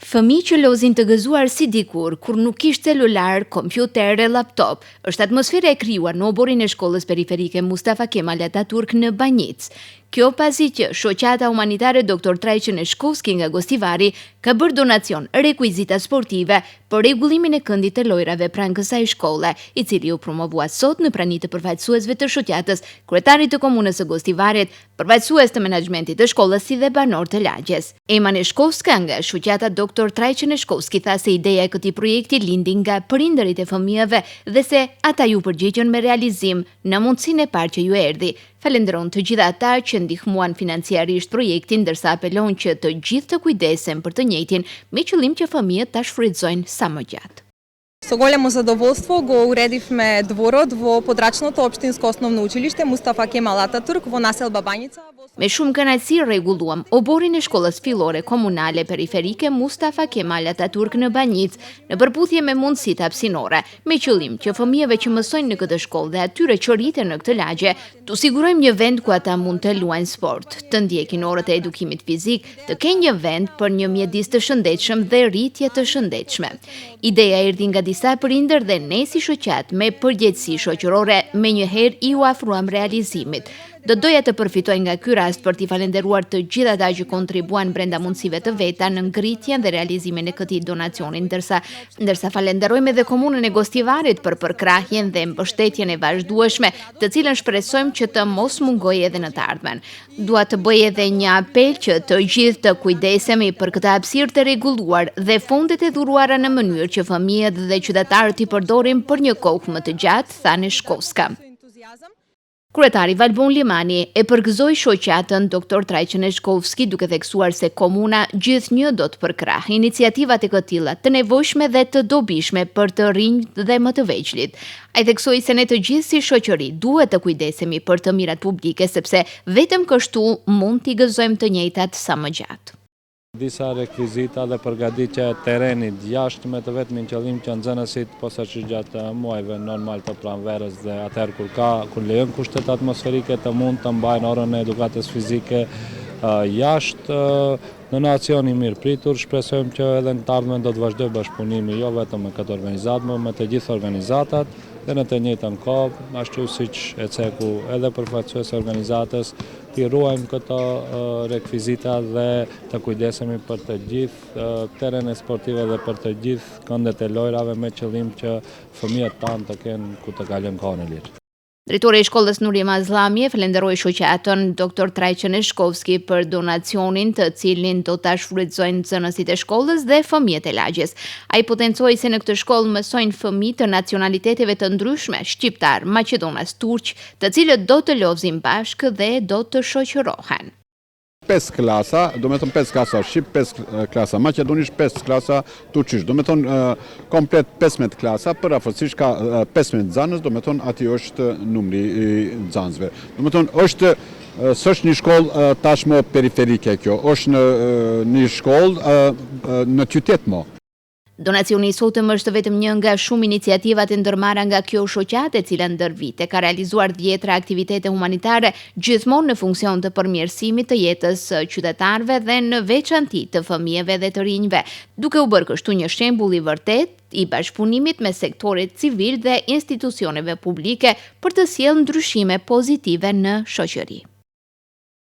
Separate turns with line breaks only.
Fëmijë që lozin të gëzuar si dikur, kur nuk kishte celular, kompjuter e laptop, është atmosfera e krijuar në oborin e shkollës periferike Mustafa Kemal Atatürk në Banjic. Kjo pasi që shoqata humanitare Dr. Trajqen Shkovski nga Gostivari ka bërë donacion rekuizita sportive për rregullimin e këndit të lojrave pranë kësaj shkolle, i cili u promovua sot në prani të përfaqësuesve të shoqatës, kryetarit të komunës së Gostivarit, përfaqësues të menaxhmentit të shkollës si dhe banor të lagjes. Eman Shkovska nga shoqata Dr. Trajqen Shkovski tha se ideja e këtij projekti lindi nga prindërit e fëmijëve dhe se ata ju përgjigjën me realizim në mundësinë e parë që ju erdhi. Falenderon të gjitha ata që ndihmuan financiarisht projektin, ndërsa apelon që të gjithë të kujdesen për të njëjtin, me qëllim që fëmijët ta shfrytëzojnë sa më gjatë.
Со голямо задоволство го уредивме дворот во подрачното општинско основно училиште Mustafa Kemal Atatürk во населба Банjica.
Me shumë kënaqësi rregulluam oborin e shkollës fillore komunale periferike Mustafa Kemal Atatürk në Banjic, në përputhje me mundësitë hapësinore, me qëllim që fëmijëve që mësojnë në këtë shkollë dhe atyre që rriten në këtë lagje, t'u sigurojmë një vend ku ata mund të luajnë sport, të ndjekin orët e edukimit fizik, të kenë një vend për një mjedis të shëndetshëm dhe rritje të shëndetshme. Ideja erdhi nga disa prindër dhe ne si shoqat me përgjegjësi shoqërore menjëherë i u afruam realizimit. Do doja të përfitoj nga ky rast për t'i falenderuar të gjithë ata që kontribuan brenda mundësive të veta në ngritjen dhe realizimin e këtij donacioni, ndërsa falenderojmë edhe komunën e Gostivarit për përkrahjen dhe mbështetjen e vazhdueshme, të cilën shpresojmë që të mos mungojë edhe në të ardhmen. Dua të bëj edhe një apel që të gjithë të kujdesemi për këtë hapësirë të rregulluar dhe fondet e dhuruara në mënyrë që fëmijët dhe qytetarët i përdorin për një kohë më të gjatë, thanë Shkovska. Kryetari Valbon Limani e përgëzoi shoqatën Dr. Trajqen Shkovski duke theksuar se komuna gjithnjë do të përkrahë iniciativat e këtilla të nevojshme dhe të dobishme për të rinjt dhe më të vegjëlit. Ai theksoi se ne të gjithë si shoqëri duhet të kujdesemi për të mirat publike sepse vetëm kështu mund t'i gëzojmë të njëjtat sa më gjatë.
Disa rekvizita dhe përgatitja e terenit jashtë me të vetmin qëllim që nxënësit posaçërisht gjatë muajve normal të pranverës dhe atëherë kur lejon kushtet atmosferike të mund të mbajnë orën e edukatës fizike jashtë në një aksion i mirë pritur. Shpresojmë që edhe në të ardhmen do të vazhdojë bashkëpunimi jo vetëm me këtë organizatë, por me të gjithë organizatat dhe në të njëjtën kohë, ashtu siç e ceku edhe përfaqësues organizatës, t'i ruajmë këto rekvizita dhe të kujdesemi për të gjithë terenet sportive dhe për të gjithë këndet e lojrave me qëllim që fëmijët tanë të kenë ku të kalojnë kohën e lirë.
Drejtori i shkollës Nuri Mazllami e falenderoi shoqatën Dr. Trajqen Shkovski për donacionin të cilin do ta shfrytëzojnë nxënësit e shkollës dhe fëmijët e lagjes. Ai potencoi se në këtë shkollë mësojnë fëmijë të nacionaliteteve të ndryshme, shqiptar, maqedonas, turq, të cilët do të lozin bashkë dhe do të shoqërohen.
5 klasa, do me thonë 5 klasa shqip, 5 klasa maqedonisht, 5 klasa turqisht, do me thonë komplet 15 klasa, për afërsisht ka 15 nxënës, do me thonë ati është numri i nxënësve. Do me thonë s'është një shkollë tashmë periferike kjo, është një shkollë në qytet mo.
Donacioni i sotëm është vetëm një nga shumë iniciativat e ndërmarra nga kjo shoqatë, e cila ndër vite ka realizuar 10 aktivitete humanitare, gjithmonë në funksion të përmirësimit të jetës qytetarëve dhe në veçanti të fëmijëve dhe të rinjve, duke u bërë kështu një shembull i vërtet i bashkëpunimit me sektoret civil dhe institucioneve publike për të sjellë ndryshime pozitive në shoqëri.